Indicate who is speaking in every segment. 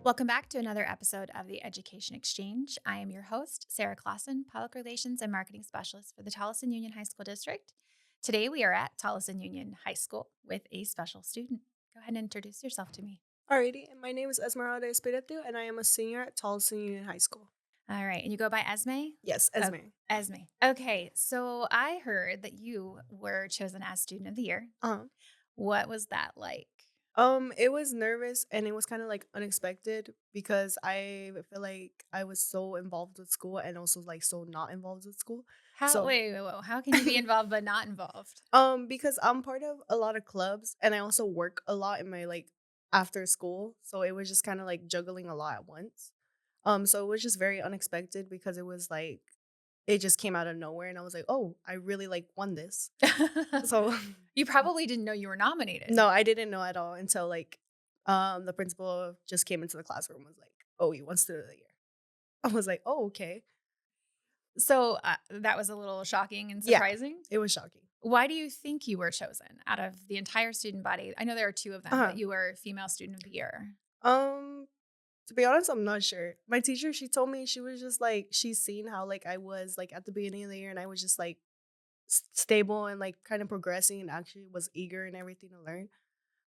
Speaker 1: Welcome back to another episode of the Education Exchange. I am your host, Sara Clawson, Public Relations and Marketing Specialist for the Tolleson Union High School District. Today we are at Tolleson Union High School with a special student. Go ahead and introduce yourself to me.
Speaker 2: Alrighty, and my name is Esmeralda Espiritu, and I am a senior at Tolleson Union High School.
Speaker 1: All right, and you go by Esme?
Speaker 2: Yes,
Speaker 1: Oh,
Speaker 2: Esme.
Speaker 1: Esme. Okay, so I heard that you were chosen as Student of the Year.
Speaker 2: Uh-huh.
Speaker 1: What was that like?
Speaker 2: It was nervous and it was kind of like unexpected because I feel like I was so involved with school and also like so not involved with school.
Speaker 1: How,
Speaker 2: So,
Speaker 1: wait, how can you be involved but not involved?
Speaker 2: because I'm part of a lot of clubs and I also work a lot in my like after school, so it was just kind of like juggling a lot at once. So it was just very unexpected because it was like it just came out of nowhere and I was like, "Oh, I really like won this." So
Speaker 1: You probably didn't know you were nominated.
Speaker 2: no, I didn't know at all until, like, the principal just came into the classroom and was like, "Oh, you won student of the year." I was like, "Oh, okay."
Speaker 1: So, that was a little shocking and
Speaker 2: Yeah,
Speaker 1: surprising.
Speaker 2: it was shocking.
Speaker 1: Why do you think you were chosen out of the entire student body? I know there are 2 of them, but
Speaker 2: Uh-huh.
Speaker 1: you were female student of the year.
Speaker 2: Um, to be honest, I'm not sure. My teacher, she told me she was just like she's seen how, like, I was, like, at the beginning of the year and I was just, like, stable and, like, kinda progressing and actually was eager and everything to learn.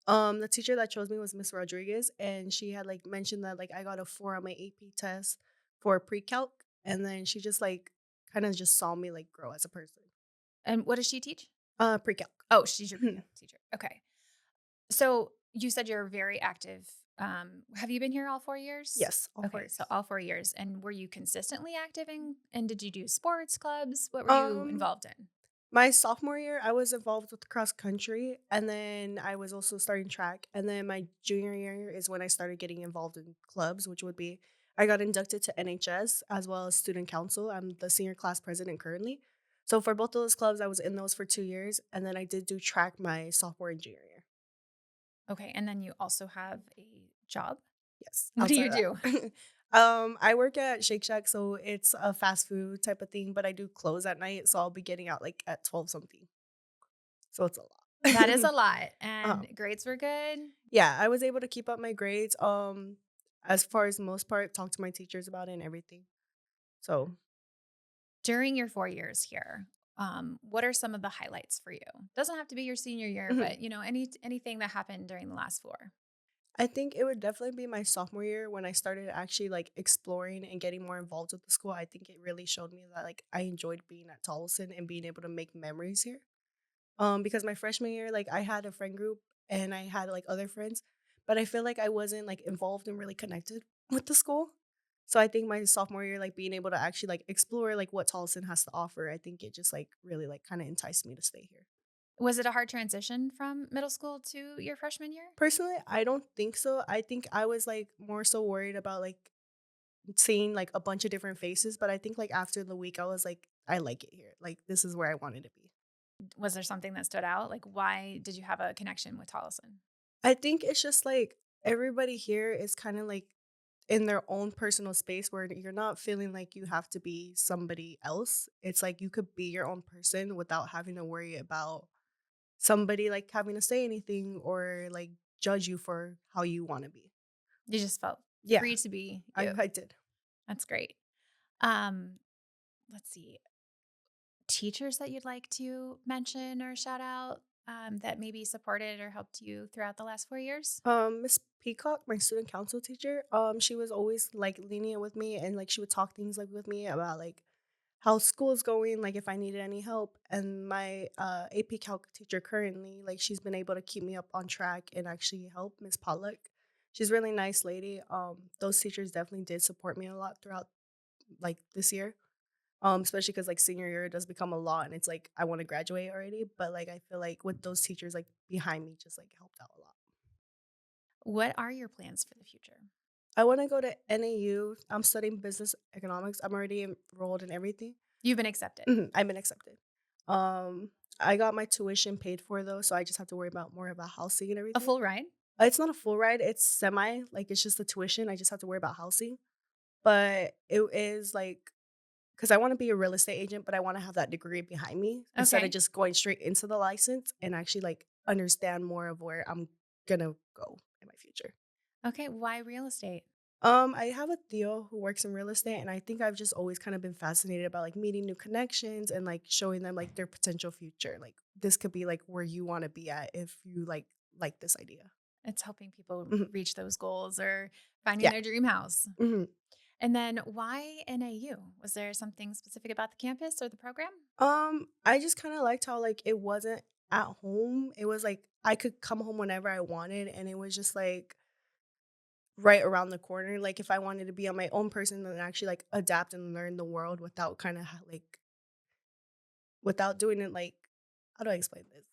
Speaker 2: The teacher that chose me was Miss Rodriguez, and she had, like, mentioned that, like, I got a 4 on my AP test for pre-calc, and then she just, like, kinda just saw me, like, grow as a person.
Speaker 1: And what does she teach?
Speaker 2: Pre-calc.
Speaker 1: Oh, she's your
Speaker 2: Mhm.
Speaker 1: pre-calc teacher. Okay. So, you said you're very active. Have you been here all 4 years?
Speaker 2: Yes, all 4
Speaker 1: Okay, so
Speaker 2: years.
Speaker 1: all 4 years. And were you consistently active and did you do sports clubs? What were you
Speaker 2: Um,
Speaker 1: involved in?
Speaker 2: my sophomore year, I was involved with cross country, and then I was also starting track, and then my junior year is when I started getting involved in clubs, which would be I got inducted to NHS as well as student council. I'm the senior class president currently. So for both of those clubs, I was in those for 2 years, and then I did do track my sophomore and junior year.
Speaker 1: Okay, and then you also have a job?
Speaker 2: Yes,
Speaker 1: What do
Speaker 2: outside
Speaker 1: you
Speaker 2: of
Speaker 1: do?
Speaker 2: that. I work at Shake Shack, so it's a fast food type of thing, but I do close at night, so I'll be getting out, like, at 12 something, so it's a
Speaker 1: That is
Speaker 2: lot.
Speaker 1: a lot,
Speaker 2: Uh-huh.
Speaker 1: and grades were good?
Speaker 2: Yeah, I was able to keep up my grades, as far as the most part, talk to my teachers about it and everything. So,
Speaker 1: During your 4 years here, what are some of the highlights for you? Doesn't have to be your senior year,
Speaker 2: mhm.
Speaker 1: but, anything that happened during the last 4.
Speaker 2: I think it would definitely be my sophomore year when I started actually, like, exploring and getting more involved with the school. I think it really showed me that, like, I enjoyed being at Tolleson and being able to make memories here. Because my freshman year, like, I had a friend group and I had, like, other friends, but I feel like I wasn't, like, involved and really connected with the school. So I think my sophomore year, like, being able to actually, like, explore, like, what Tolleson has to offer, I think it just, like, really, like, kinda enticed me to stay here.
Speaker 1: Was it a hard transition from middle school to your freshman year?
Speaker 2: Personally, I don't think so. I think I was, like, more so worried about, like, seeing, like, a bunch of different faces, but I think, like, after the week, I was like, "I like it here. Like, this is where I wanted to be."
Speaker 1: Was there something that stood out? Like, why did you have a connection with Tolleson?
Speaker 2: I think it's just, like, everybody here is kinda, like, in their own personal space where you're not feeling like you have to be somebody else. It's like you could be your own person without having to worry about somebody, like, having to say anything or, like, judge you for how you wanna be.
Speaker 1: You just felt
Speaker 2: Yeah,
Speaker 1: free to be
Speaker 2: I
Speaker 1: you.
Speaker 2: I did.
Speaker 1: That's great. Um, let's see. Teachers that you'd like to mention or shout out, that maybe supported or helped you throughout the last 4 years?
Speaker 2: Miss Peacock, my student council teacher, she was always, like, lenient with me and, like, she would talk things, like, with me about, like, how school's going, like, if I needed any help, and my, AP Calc teacher currently, like, she's been able to keep me up on track and actually help, Miss Pollock. She's a really nice lady. Those teachers definitely did support me a lot throughout, like, this year, especially because like, senior year does become a lot, and it's like, I wanna graduate already, but, like, I feel like with those teachers, like, behind me just, like, helped out a lot.
Speaker 1: What are your plans for the future?
Speaker 2: I wanna go to NAU. I'm studying business economics. I'm already enrolled in everything.
Speaker 1: You've been accepted.
Speaker 2: I've been accepted. I got my tuition paid for though, so I just have to worry about more about housing and
Speaker 1: A
Speaker 2: everything.
Speaker 1: full ride?
Speaker 2: It's not a full ride, it's semi, like, it's just the tuition, I just have to worry about housing. But it is, like, because I wanna be a real estate agent, but I wanna have that degree behind me instead of
Speaker 1: Okay.
Speaker 2: just going straight into the license and actually, like, understand more of where I'm gonna go in my future.
Speaker 1: Okay, why real estate?
Speaker 2: I have a Theo who works in real estate, and I think I've just always kind of been fascinated about like meeting new connections and like showing them like their potential future. Like this could be like where you want to be at if you like this idea.
Speaker 1: It's helping people
Speaker 2: Mhm.
Speaker 1: reach those goals or finding
Speaker 2: Yeah.
Speaker 1: their dream house.
Speaker 2: Mhm.
Speaker 1: And then why NAU? Was there something specific about the campus or the program?
Speaker 2: I just kind of liked how like it wasn't at home. It was like I could come home whenever I wanted, and it was just like right around the corner. Like if I wanted to be on my own person and actually like adapt and learn the world without kind of like without doing it like how do I explain this?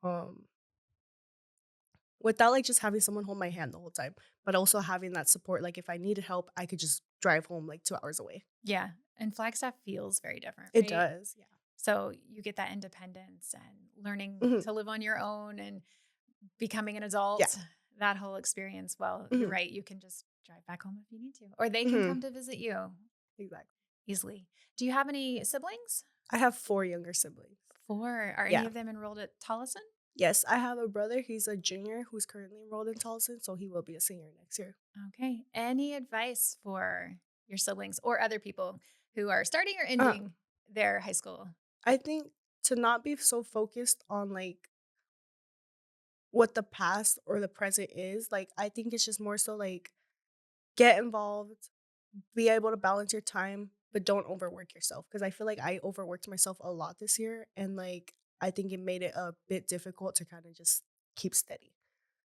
Speaker 2: Um, without like just having someone hold my hand the whole time, but also having that support. Like if I needed help, I could just drive home like 2 hours away.
Speaker 1: Yeah. And Flagstaff feels very different,
Speaker 2: It
Speaker 1: right?
Speaker 2: does, yeah.
Speaker 1: So you get that independence and learning
Speaker 2: Mhm.
Speaker 1: to live on your own and becoming an
Speaker 2: Yeah.
Speaker 1: adult, that whole experience. Well, you're
Speaker 2: Mhm.
Speaker 1: right. You can just drive back home if you need to, or they can
Speaker 2: Mhm.
Speaker 1: come to visit you
Speaker 2: Exactly.
Speaker 1: easily. Do you have any siblings?
Speaker 2: I have 4 younger siblings.
Speaker 1: Four. Are any
Speaker 2: Yeah.
Speaker 1: of them enrolled at Tolleson?
Speaker 2: Yes, I have a brother. He's a junior who's currently enrolled in Tolleson, so he will be a senior next year.
Speaker 1: Okay. Any advice for your siblings or other people who are starting or
Speaker 2: Uh,
Speaker 1: ending their high school?
Speaker 2: I think to not be so focused on like what the past or the present is, like I think it's just more so like get involved, be able to balance your time, but don't overwork yourself. Because I feel like I overworked myself a lot this year, and like I think it made it a bit difficult to kind of just keep steady.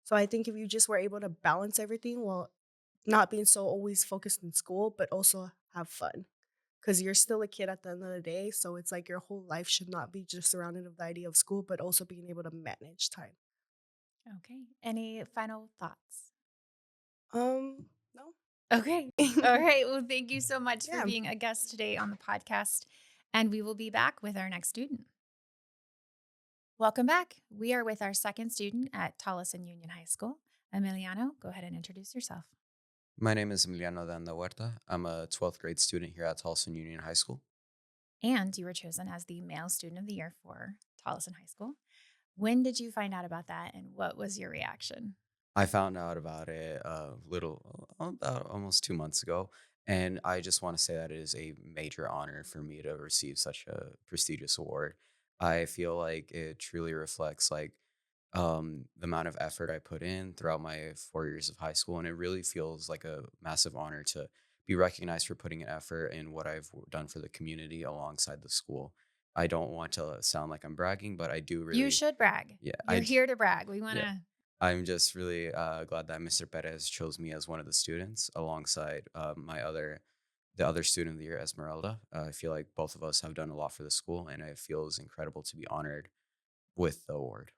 Speaker 2: So I think if you just were able to balance everything while not being so always focused in school, but also have fun. Because you're still a kid at the end of the day. So it's like your whole life should not be just surrounded with the idea of school, but also being able to manage time.
Speaker 1: Okay. Any final thoughts?
Speaker 2: No.
Speaker 1: Okay. All right. Well, thank you so much for
Speaker 2: Yeah.
Speaker 1: being a guest today on the podcast. And we will be back with our next student. Welcome back. We are with our second student at Tolleson Union High School. Emiliano, go ahead and introduce yourself.
Speaker 3: My name is Emiliano de Anda Huerta. I'm a 12th grade student here at Tolleson Union High School.
Speaker 1: And you were chosen as the male student of the year for Tolleson High School. When did you find out about that and what was your reaction?
Speaker 3: I found out about it about almost 2 months ago, and I just want to say that it is a major honor for me to receive such a prestigious award. I feel like it truly reflects the amount of effort I put in throughout my 4 years of high school, and it really feels like a massive honor to be recognized for putting an effort in what I've done for the community alongside the school. I don't want to sound like I'm bragging, but I do
Speaker 1: You
Speaker 3: really,
Speaker 1: should brag.
Speaker 3: yeah,
Speaker 1: You're here to brag. We want
Speaker 3: yeah.
Speaker 1: to.
Speaker 3: I'm just really glad that Mr. Perez chose me as one of the students alongside the other student of the year, Esmeralda. I feel like both of us have done a lot for the school, and it feels incredible to be honored with the award.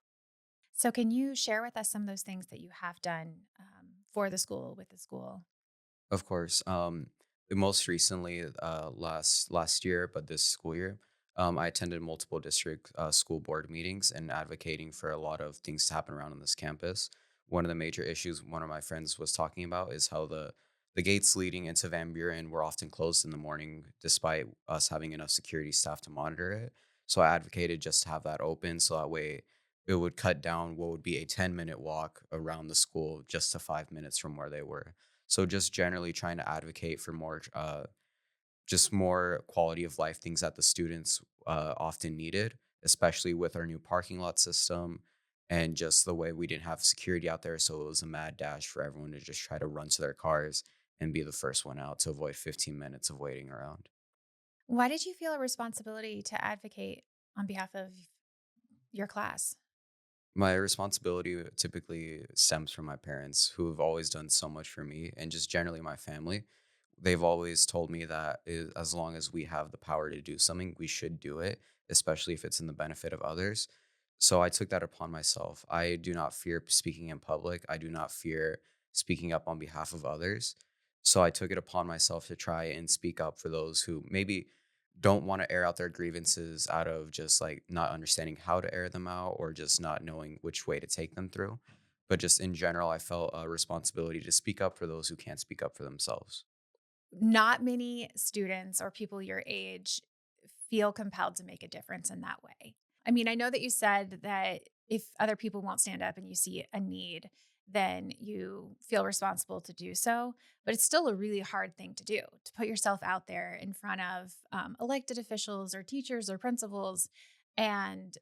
Speaker 1: So, can you share with us some of those things that you have done for the school, with the school?
Speaker 3: Of course. Most recently, last year, but this school year, I attended multiple district school board meetings and advocating for a lot of things to happen around on this campus. One of the major issues one of my friends was talking about is how the gates leading into Van Buren were often closed in the morning, despite us having enough security staff to monitor it. So I advocated just to have that open, so that way it would cut down what would be a 10-minute walk around the school just to 5 minutes from where they were. So just generally trying to advocate for more, just more quality of life things that the students often needed, especially with our new parking lot system and just the way we didn't have security out there. So it was a mad dash for everyone to just try to run to their cars and be the first one out to avoid 15 minutes of waiting around.
Speaker 1: Why did you feel a responsibility to advocate on behalf of your class?
Speaker 3: My responsibility typically stems from my parents, who have always done so much for me, and just generally my family. They've always told me that as long as we have the power to do something, we should do it, especially if it's in the benefit of others. So I took that upon myself. I do not fear speaking in public. I do not fear speaking up on behalf of others. So I took it upon myself to try and speak up for those who maybe don't want to air out their grievances out of just like not understanding how to air them out or just not knowing which way to take them through. But just in general, I felt a responsibility to speak up for those who can't speak up for themselves.
Speaker 1: Not many students or people your age feel compelled to make a difference in that way. I mean, I know that you said that if other people won't stand up and you see a need, then you feel responsible to do so. But it's still a really hard thing to do, to put yourself out there in front of elected officials or teachers or principals and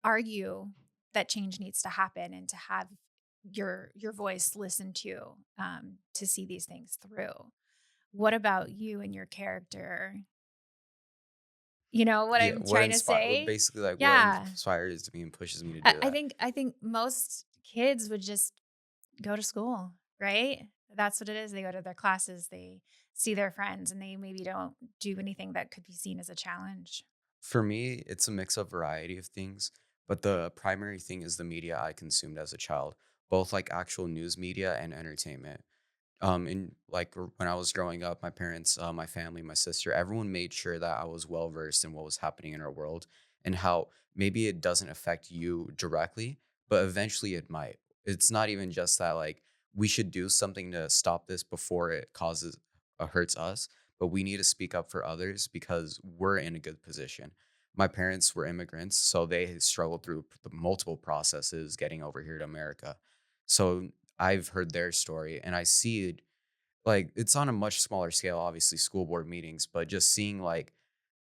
Speaker 1: argue that change needs to happen and to have your voice listened to see these things through. What about you and your character? You know what
Speaker 3: Yeah,
Speaker 1: I'm
Speaker 3: what
Speaker 1: trying to
Speaker 3: inspire
Speaker 1: say?
Speaker 3: basically, like, what
Speaker 1: Yeah.
Speaker 3: inspires me and pushes me to
Speaker 1: I
Speaker 3: do
Speaker 1: I
Speaker 3: that.
Speaker 1: think I think most kids would just go to school, right? That's what it is. They go to their classes, they see their friends, and they maybe don't do anything that could be seen as a challenge.
Speaker 3: For me, it's a mix of variety of things, but the primary thing is the media I consumed as a child, both like actual news media and entertainment. And like when I was growing up, my parents, my family, my sister, everyone made sure that I was well versed in what was happening in our world and how maybe it doesn't affect you directly, but eventually it might. It's not even just that like we should do something to stop this before it causes hurts us, but we need to speak up for others because we're in a good position. My parents were immigrants, so they struggled through the multiple processes getting over here to America. So I've heard their story and I see it like it's on a much smaller scale, obviously school board meetings, but just seeing like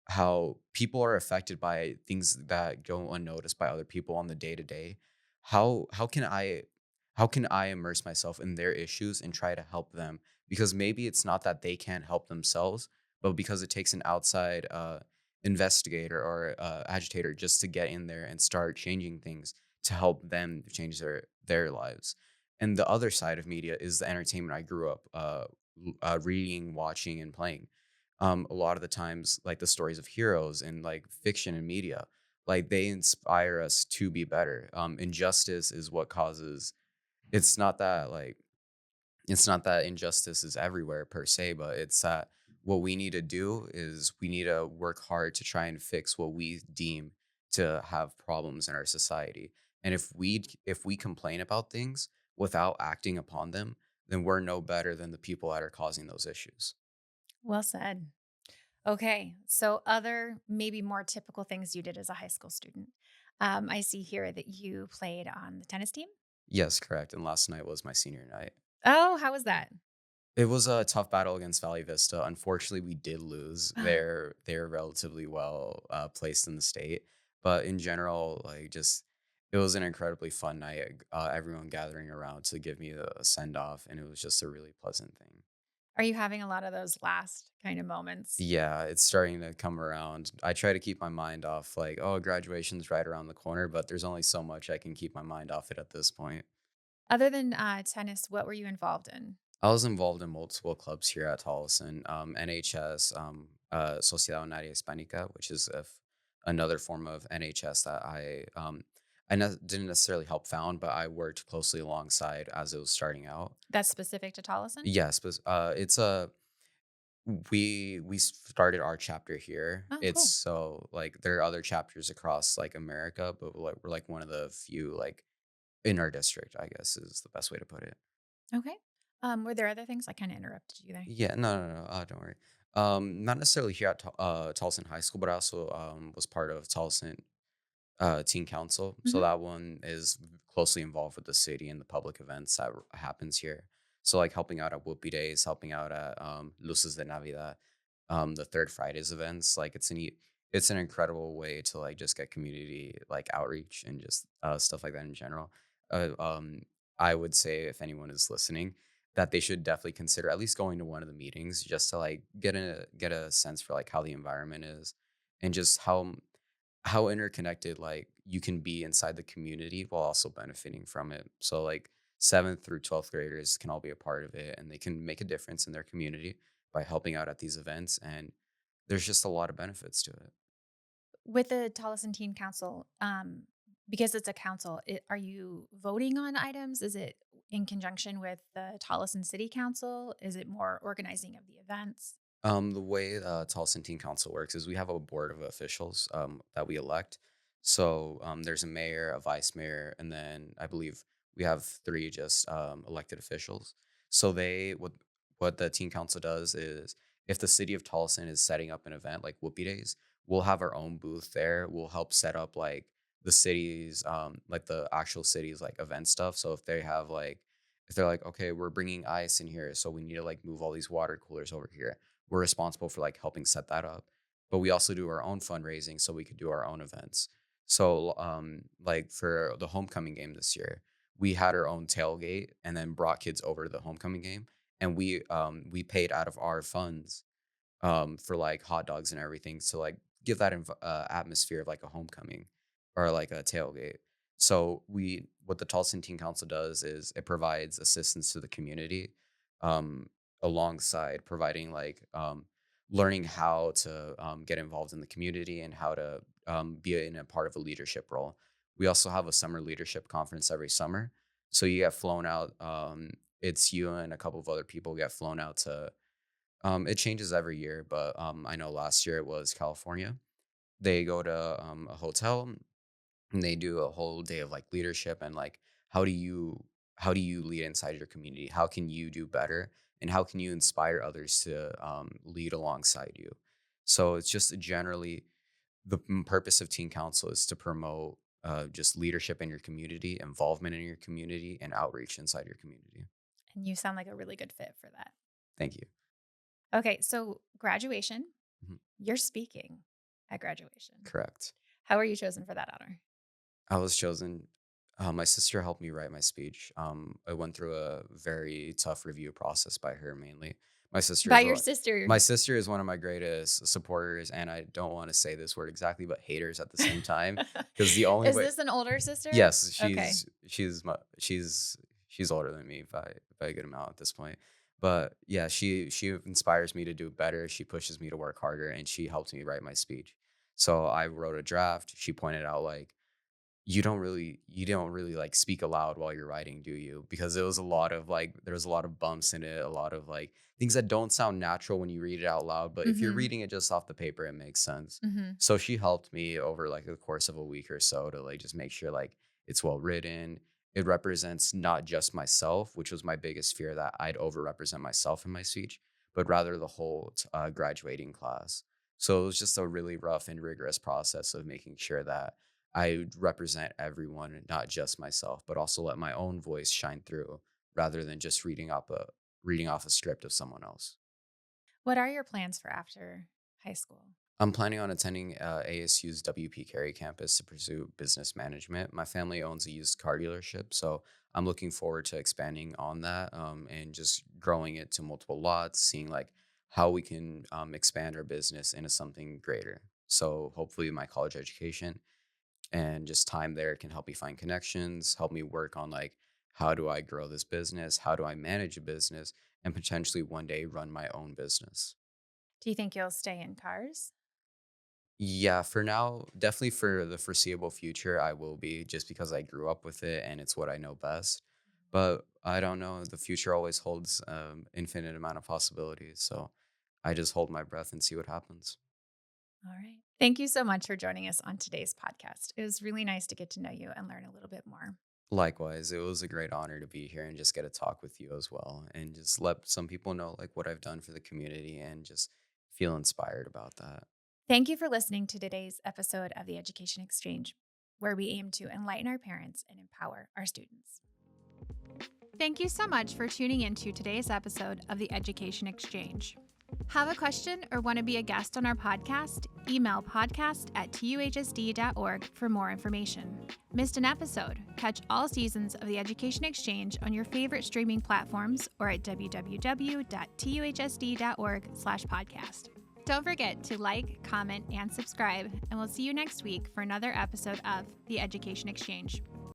Speaker 3: how people are affected by things that go unnoticed by other people on the day to day. How can I immerse myself in their issues and try to help them? Because maybe it's not that they can't help themselves, but because it takes an outside investigator or agitator just to get in there and start changing things to help them change their lives. And the other side of media is the entertainment I grew up reading, watching, and playing. A lot of the times, like the stories of heroes and like fiction and media, like they inspire us to be better. Injustice is what causes. It's not that like it's not that injustice is everywhere per se, but it's that what we need to do is we need to work hard to try and fix what we deem to have problems in our society. And if we complain about things without acting upon them, then we're no better than the people that are causing those issues.
Speaker 1: Well said. Okay, so other maybe more typical things you did as a high school student. I see here that you played on the tennis team.
Speaker 3: Yes, correct. And last night was my senior night.
Speaker 1: Oh, how was that?
Speaker 3: It was a tough battle against Valley Vista. Unfortunately, we did lose. They're relatively well placed in the state, but in general, like just it was an incredibly fun night. Everyone gathering around to give me a send off, and it was just a really pleasant thing.
Speaker 1: Are you having a lot of those last kind of moments?
Speaker 3: Yeah, it's starting to come around. I try to keep my mind off like, oh, graduation's right around the corner, but there's only so much I can keep my mind off it at this point.
Speaker 1: Other than tennis, what were you involved in?
Speaker 3: I was involved in multiple clubs here at Tolleson, NHS, Sociedad Honoraria Hispanica, which is another form of NHS that didn't necessarily help found, but I worked closely alongside as it was starting out.
Speaker 1: That's specific to Tolleson?
Speaker 3: Yes, but it's a we started our chapter here.
Speaker 1: Oh,
Speaker 3: It's
Speaker 1: cool.
Speaker 3: so like there are other chapters across like America, but we're like one of the few like in our district, I guess is the best way to put it.
Speaker 1: Okay. Were there other things? I kind of interrupted you there.
Speaker 3: Yeah, no, no, no. Don't worry. Not necessarily here at Tolleson High School, but I also was part of Tolleson teen council. So
Speaker 1: Hmm.
Speaker 3: that one is closely involved with the city and the public events that happens here. So like helping out at Whoopie Days, helping out at Luces de Navidad, the Third Fridays events. Like it's an incredible way to like just get community like outreach and just stuff like that in general. Uh, um, I would say if anyone is listening, that they should definitely consider at least going to one of the meetings just to like get a sense for like how the environment is and just how interconnected like you can be inside the community while also benefiting from it. So like 7th through 12th graders can all be a part of it and they can make a difference in their community by helping out at these events. And there's just a lot of benefits to it.
Speaker 1: With the Tolleson Teen Council, because it's a council, are you voting on items? Is it in conjunction with the Tolleson City Council? Is it more organizing of the events?
Speaker 3: The way the Tallson Teen Council works is we have a board of officials that we elect. So there's a mayor, a vice mayor, and then I believe we have three just elected officials. So what the teen council does is if the city of Tolleson is setting up an event like Whoopie Days, we'll have our own booth there. We'll help set up like the cities, like the actual cities, like event stuff. So if they have like, if they're like, okay, we're bringing ice in here, so we need to like move all these water coolers over here. We're responsible for like helping set that up. But we also do our own fundraising, so we could do our own events. So, like for the homecoming game this year, we had our own tailgate and then brought kids over to the homecoming game, and we paid out of our funds for like hot dogs and everything to like give that atmosphere of like a homecoming or like a tailgate. So what the Tolleson Teen Council does is it provides assistance to the community, um, alongside providing like learning how to get involved in the community and how to be in a part of a leadership role. We also have a summer leadership conference every summer, so you get flown out. It's you and a couple of other people get flown out to it changes every year, but I know last year it was California. They go to a hotel and they do a whole day of like leadership and like how do you how do you lead inside your community? How can you do better? And how can you inspire others to lead alongside you? So it's just generally the purpose of teen council is to promote just leadership in your community, involvement in your community, and outreach inside your community.
Speaker 1: And you sound like a really good fit for that.
Speaker 3: Thank you.
Speaker 1: Okay, so graduation,
Speaker 3: Mhm.
Speaker 1: you're speaking at graduation.
Speaker 3: Correct.
Speaker 1: How were you chosen for that honor?
Speaker 3: I was chosen. My sister helped me write my speech. I went through a very tough review process by her mainly. My sister
Speaker 1: By
Speaker 3: is
Speaker 1: your
Speaker 3: one.
Speaker 1: sister.
Speaker 3: My sister is one of my greatest supporters, and I don't want to say this word exactly, but haters at the same time. Because the only
Speaker 1: Is
Speaker 3: way,
Speaker 1: this an older sister?
Speaker 3: yes,
Speaker 1: Okay.
Speaker 3: she's older than me by a good amount at this point. But yeah, she inspires me to do better. She pushes me to work harder, and she helped me write my speech. So I wrote a draft. She pointed out like you don't really like speak aloud while you're writing, do you? Because it was a lot of like there was a lot of bumps in it, a lot of like things that don't sound natural when you read it out loud, but if you're
Speaker 1: Mm-hmm.
Speaker 3: reading it just off the paper, it makes sense.
Speaker 1: Mm-hmm.
Speaker 3: So she helped me over like the course of a week or so to like just make sure like it's well written. It represents not just myself, which was my biggest fear that I'd overrepresent myself in my speech, but rather the whole graduating class. So it was just a really rough and rigorous process of making sure that I represent everyone, not just myself, but also let my own voice shine through rather than just reading off a script of someone else.
Speaker 1: What are your plans for after high school?
Speaker 3: I'm planning on attending ASU's WP Carey campus to pursue business management. My family owns a used car dealership, so I'm looking forward to expanding on that and just growing it to multiple lots, seeing like how we can expand our business into something greater. So hopefully, my college education and just time there can help me find connections, help me work on like how do I grow this business, how do I manage a business, and potentially one day run my own business.
Speaker 1: Do you think you'll stay in cars?
Speaker 3: Yeah, for now, definitely for the foreseeable future, I will be just because I grew up with it and it's what I know best. But I don't know. The future always holds infinite amount of possibilities. So I just hold my breath and see what happens.
Speaker 1: All right. Thank you so much for joining us on today's podcast. It was really nice to get to know you and learn a little bit more.
Speaker 3: Likewise, it was a great honor to be here and just get to talk with you as well and just let some people know like what I've done for the community and just feel inspired about that.
Speaker 1: Thank you for listening to today's episode of the Education Exchange, where we aim to enlighten our parents and empower our students. Thank you so much for tuning into today's episode of the Education Exchange. Have a question or want to be a guest on our podcast? Email podcast@tuhsd.org for more information. Missed an episode? Catch all seasons of the Education Exchange on your favorite streaming platforms or at www.tuhsd.org/podcast. Don't forget to like, comment, and subscribe, and we'll see you next week for another episode of the Education Exchange.